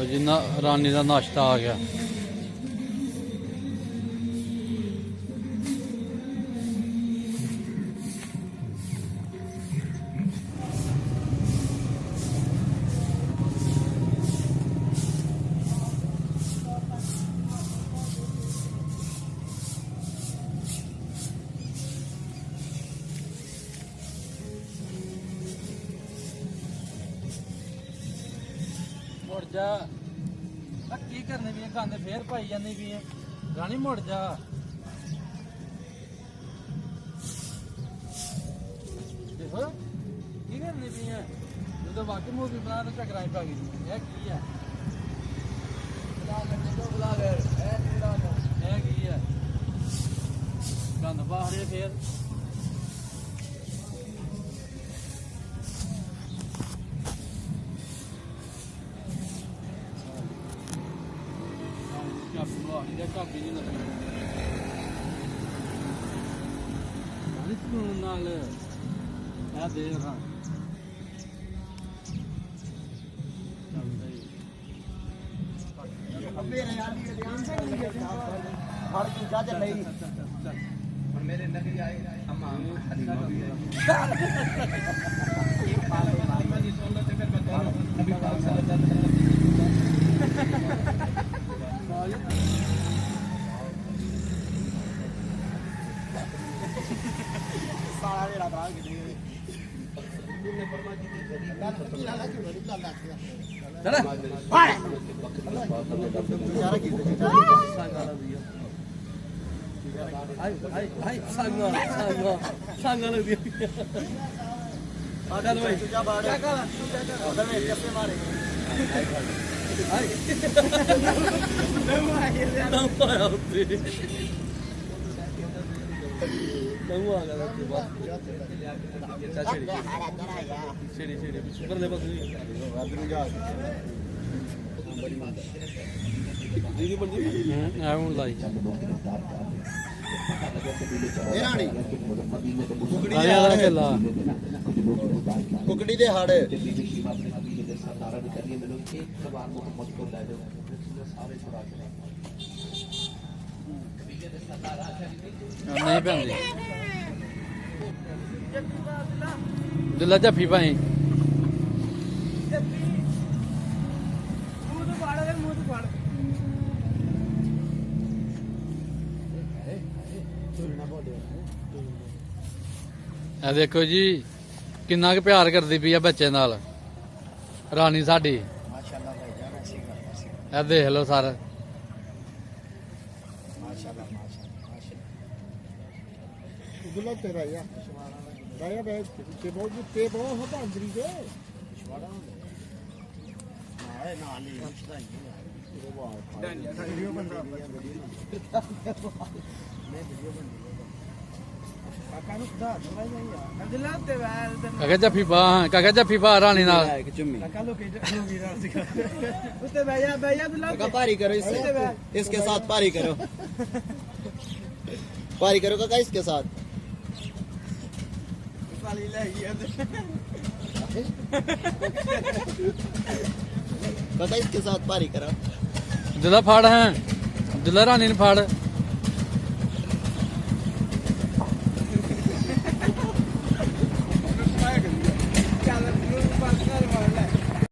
ਲੋ ਜੀ ਨਾ ਰਾਨੀ ਦਾ ਨਾਸ਼ਤਾ ਆ ਗਿਆ। ਮੁੜ ਜਾ ਆ ਕੀ ਕਰਨੇ ਵੀ ਗੰਦ ਫੇਰ ਪਾਈ ਜਾਂਦੀ ਵੀ ਰਾਣੀ ਮੁੜ ਜਾ। ਦੇਖੋ ਕੀ ਕਰਨੀ ਵੀ ਜਦੋਂ ਵਾਕਈ ਮੂਵੀ ਬਣਾ ਤਾਂ ਟਕਰਾਈ ਪਾ ਗਈ ਇਹ ਕੀ ਆ ਇਹ ਕੀ ਆ ਗੰਦ ਬਾਹਰੇ ਫੇਰ ਚਾਬੀ ਨਹੀਂ ਲੱਗੀ ਨਾਲ ਆ ਦੇਖ ਹਾਂ मेरे यार ये ध्यान से नहीं है हर की इजाजत नहीं और मेरे नबी आए हम ये पाले वाली सोलह से फिर बताओ नबी पाक सल्लल्लाहु अलैहि वसल्लम सारा मेरा भाग गई ने फरमा की गरीब लाला की बड़ी लाला की चल हाय यार की सांगा लग आदल भाई क्या बात है आदल भाई कैसे मारे कुकड़ी दे हाड़ नहीं पैंदी दिला जफ्फी पाई ਇਹ ਦੇਖੋ ਜੀ ਕਿੰਨਾ ਕੁ ਪਿਆਰ ਕਰਦੀ ਪਈ ਆ ਬੱਚੇ ਨਾਲ ਰਾਣੀ ਸਾਡੀ। माशाल्लाह भाई जान अच्छी बात है ਇਹ ਦੇਖ ਲਓ ਸਰ माशाल्लाह माशाल्लाह गुलाब तेरा या राया भाई ते बहुत होता अंदरी के छवाड़ा ना नाली उसका ही वीडियो बन रहा मैं वीडियो बन ਕਾਕਾ ਜੱਫੀ ਪਾ ਕਾਕਾ ਜੱਫੀ ਪਾ ਰਾਣੀ ਨਾਲ पारी करो इसके साथ पारी करो काका इसके साथ काका इसके साथ पारी करो दिला फाड़ है दिला रानी ने फाड़